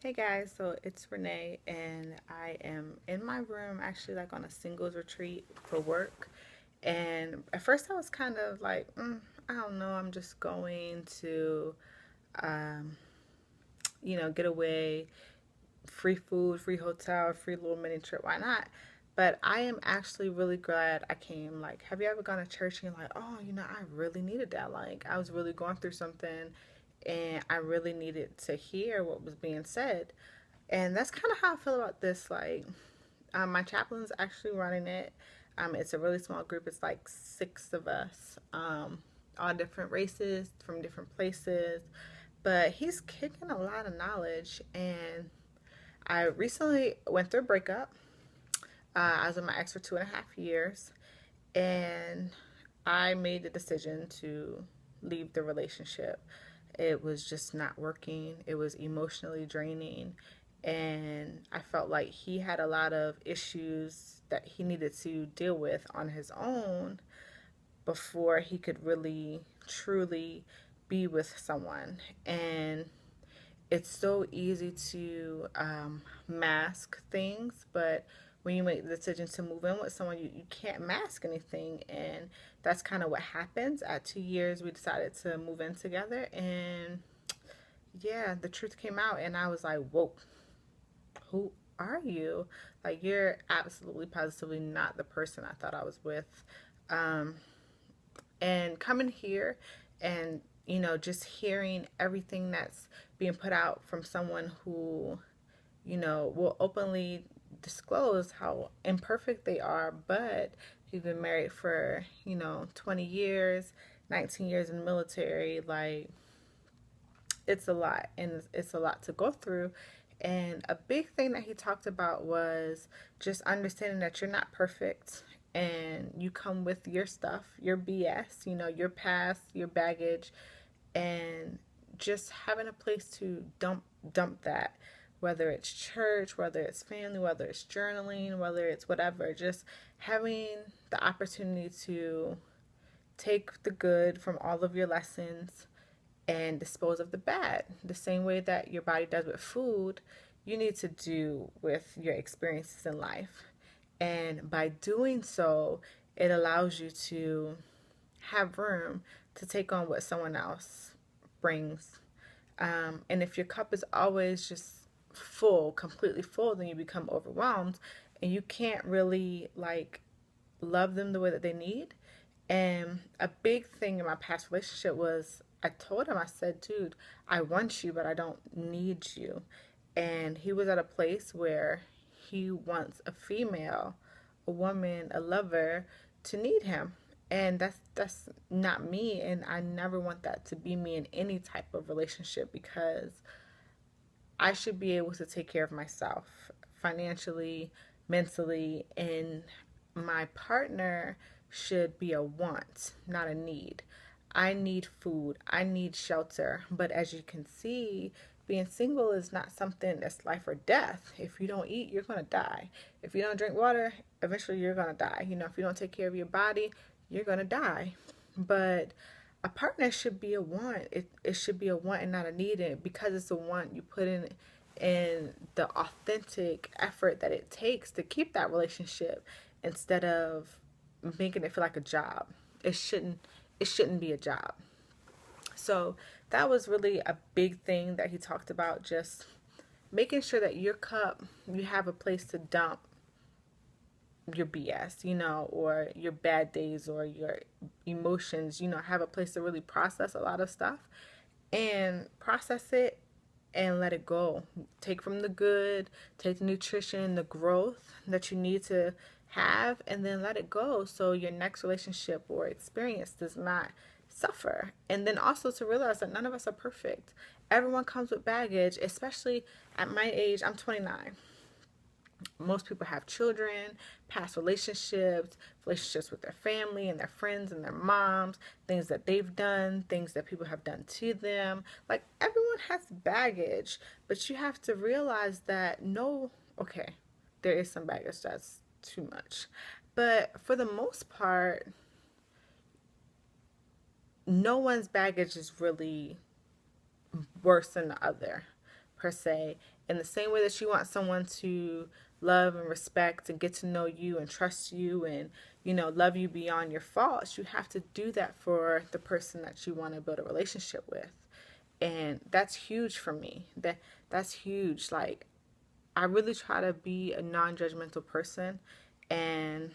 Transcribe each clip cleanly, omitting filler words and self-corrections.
Hey guys, so it's Renee, and I am in my room actually, like on a singles retreat for work. And at first, I was kind of like, I don't know, I'm just going to, um, get away, free food, free hotel, free little mini trip, why not? But I am actually really glad I came. Like, have you ever gone to church and you're like, oh, I really needed that? Like, I was really going through something and I really needed to hear what was being said. And that's kind of how I feel about this. Like, my chaplain's actually running it. It's a really small group. It's like six of us, all different races from different places. But he's kicking a lot of knowledge. And I recently went through a breakup. I was with my ex for 2.5 years. And I made the decision to leave the relationship. It was just not working. It was emotionally draining. And I felt like he had a lot of issues that he needed to deal with on his own before he could really, truly be with someone. And it's so easy to mask things, but when you make the decision to move in with someone, you can't mask anything. And that's kind of what happens. At 2 years, we decided to move in together. And yeah, the truth came out, and I was like, whoa, who are you? Like, you're absolutely positively not the person I thought I was with. Um, and coming here and just hearing everything that's being put out from someone who will openly disclose how imperfect they are, but he's been married for 20 years, 19 years in the military. Like, it's a lot, and it's a lot to go through. And a big thing that he talked about was just understanding that you're not perfect, and you come with your stuff, your BS, your past, your baggage, and just having a place to dump that, whether it's church, whether it's family, whether it's journaling, whether it's whatever, just having the opportunity to take the good from all of your lessons and dispose of the bad. The same way that your body does with food, you need to do with your experiences in life. And by doing so, it allows you to have room to take on what someone else brings. And if your cup is always just full, completely full, then you become overwhelmed and you can't really like love them the way that they need. And a big thing in my past relationship was I told him, I said, dude, I want you, but I don't need you. And he was at a place where he wants a female, a woman, a lover to need him. And that's not me, and I never want that to be me in any type of relationship, because I should be able to take care of myself financially, mentally, and my partner should be a want, not a need. I need food, I need shelter, but as you can see, being single is not something that's life or death. If you don't eat, you're going to die. If you don't drink water, eventually you're going to die. If you don't take care of your body, you're going to die. But a partner should be a want. It should be a want and not a need. And because it's a want, you put in the authentic effort that it takes to keep that relationship instead of making it feel like a job. It shouldn't be a job. So that was really a big thing that he talked about, just making sure that your cup, you have a place to dump your BS, or your bad days or your emotions, have a place to really process a lot of stuff and process it and let it go. Take from the good, take the nutrition, the growth that you need to have, and then let it go so your next relationship or experience does not suffer. And then also to realize that none of us are perfect. Everyone comes with baggage, especially at my age. I'm 29. Most people have children, past relationships, relationships with their family and their friends and their moms, things that they've done, things that people have done to them. Like, everyone has baggage, but you have to realize that no, okay, there is some baggage that's too much. But for the most part, no one's baggage is really worse than the other. per se. In the same way that you want someone to love and respect and get to know you and trust you and, love you beyond your faults, you have to do that for the person that you want to build a relationship with. And that's huge for me. That's huge. Like, I really try to be a non-judgmental person, and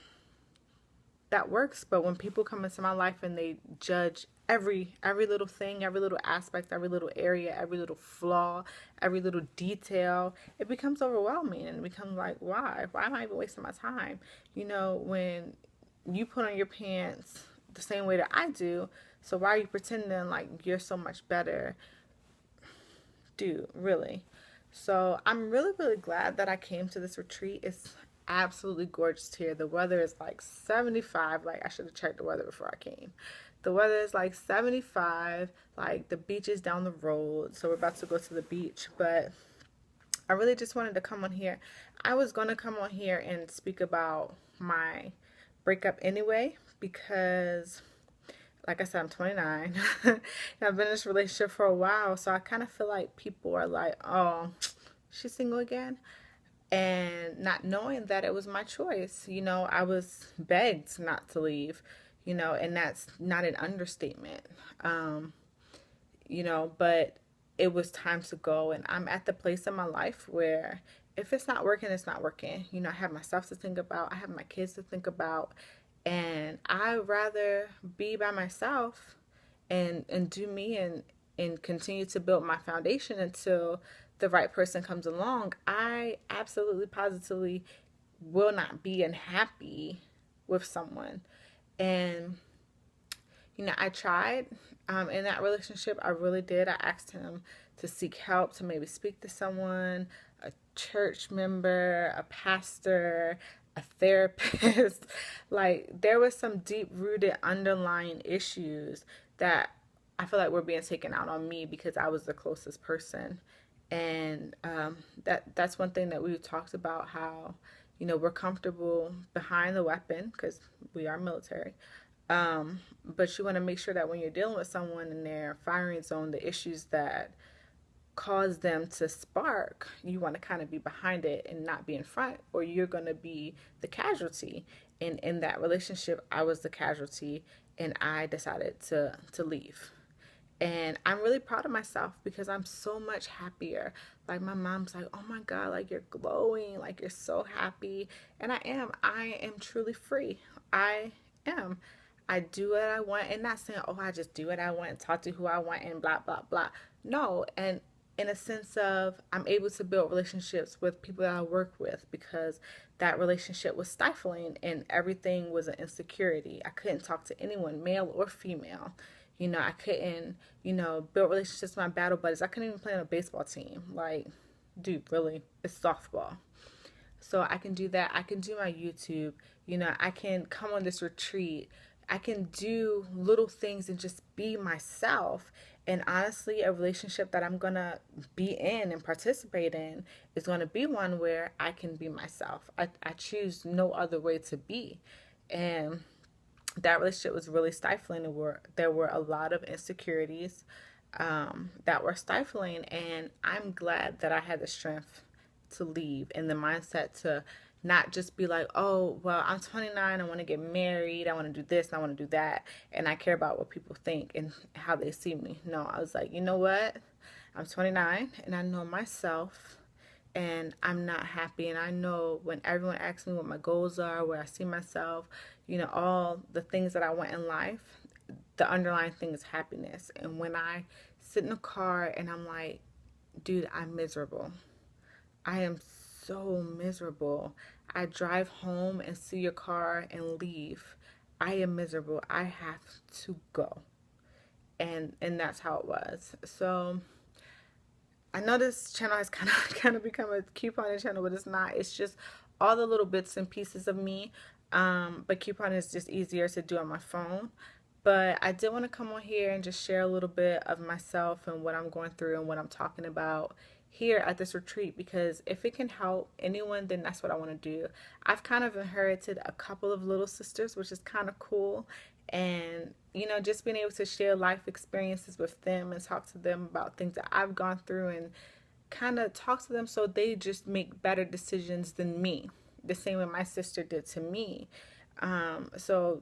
that works. But when people come into my life and they judge every little thing, every little aspect, every little area, every little flaw, every little detail, it becomes overwhelming, and it becomes like, why am I even wasting my time? When you put on your pants the same way that I do, so why are you pretending like you're so much better? Dude, really. So I'm really, really glad that I came to this retreat. It's absolutely gorgeous here. The weather is like 75. Like, I should have checked the weather before I came. The weather is like 75. Like, the beach is down the road. So we're about to go to the beach. But I really just wanted to come on here. I was going to come on here and speak about my breakup anyway, because like I said, I'm 29. And I've been in this relationship for a while, so I kind of feel like people are like, oh, she's single again. And not knowing that it was my choice. I was begged not to leave, and that's not an understatement. But it was time to go. And I'm at the place in my life where if it's not working, it's not working. I have myself to think about, I have my kids to think about. And I'd rather be by myself and do me and continue to build my foundation until the right person comes along. I absolutely positively will not be unhappy with someone. And I tried in that relationship. I really did. I asked him to seek help, to maybe speak to someone, a church member, a pastor, a therapist. Like, there was some deep rooted underlying issues that I feel like were being taken out on me because I was the closest person. And that's one thing that we talked about, how we're comfortable behind the weapon because we are military. But you want to make sure that when you're dealing with someone in their firing zone, the issues that cause them to spark, you want to kind of be behind it and not be in front, or you're going to be the casualty. And in that relationship, I was the casualty, and I decided to leave. And I'm really proud of myself because I'm so much happier. Like, my mom's like, oh my God, like, you're glowing, like, you're so happy. And I am truly free. I am. I do what I want, and not saying, oh, I just do what I want and talk to who I want and blah, blah, blah. No. And in a sense of, I'm able to build relationships with people that I work with because that relationship was stifling and everything was an insecurity. I couldn't talk to anyone, male or female. I couldn't, build relationships with my battle buddies. I couldn't even play on a baseball team. Like, dude, really, it's softball. So I can do that. I can do my YouTube. I can come on this retreat. I can do little things and just be myself. And honestly, a relationship that I'm going to be in and participate in is going to be one where I can be myself. I choose no other way to be. And that relationship was really stifling. There were a lot of insecurities that were stifling. And I'm glad that I had the strength to leave and the mindset to not just be like, oh, well, I'm 29, I want to get married, I want to do this, and I want to do that, and I care about what people think and how they see me. No, I was like, you know what? I'm 29, and I know myself, and I'm not happy, and I know when everyone asks me what my goals are, where I see myself, all the things that I want in life, the underlying thing is happiness. And when I sit in a car and I'm like, dude, I'm miserable. I am so miserable. I drive home and see your car and leave. I am miserable. I have to go. And that's how it was. So I know this channel has kind of become a couponing channel, but it's not. It's just all the little bits and pieces of me. But couponing is just easier to do on my phone. But I did want to come on here and just share a little bit of myself and what I'm going through and what I'm talking about here at this retreat, because if it can help anyone, then that's what I want to do. I've kind of inherited a couple of little sisters, which is kind of cool. And, just being able to share life experiences with them and talk to them about things that I've gone through and kind of talk to them so they just make better decisions than me, the same way my sister did to me. So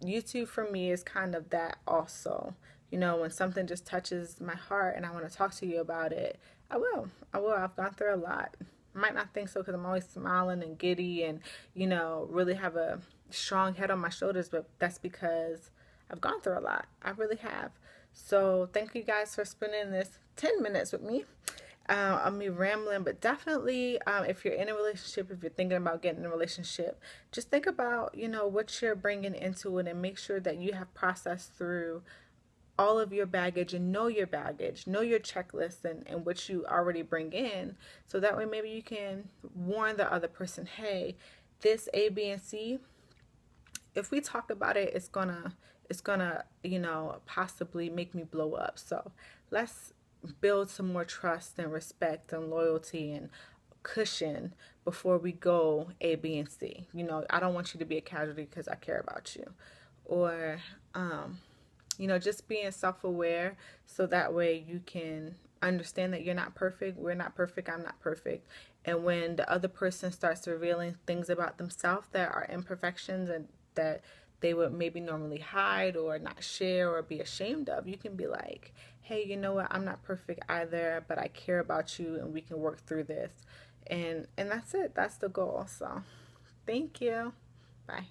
YouTube for me is kind of that also. You know, when something just touches my heart and I want to talk to you about it, I will. I will. I've gone through a lot. I might not think so because I'm always smiling and giddy and, you know, really have a strong head on my shoulders, but that's because I've gone through a lot. I really have. So thank you guys for spending this 10 minutes with me. I'm me rambling, but definitely, if you're in a relationship, if you're thinking about getting in a relationship, just think about, you know, what you're bringing into it and make sure that you have processed through all of your baggage and know your checklist and what you already bring in. So that way, maybe you can warn the other person, hey, this A, B, and C, if we talk about it, it's gonna, you know, possibly make me blow up. So let's build some more trust and respect and loyalty and cushion before we go A, B, and C. You know, I don't want you to be a casualty because I care about you. Or, you know, just being self-aware so that way you can understand that you're not perfect, we're not perfect, I'm not perfect. And when the other person starts revealing things about themselves that are imperfections and that they would maybe normally hide or not share or be ashamed of, you can be like, hey, you know what, I'm not perfect either, but I care about you and we can work through this. And that's it. That's the goal. So thank you. Bye.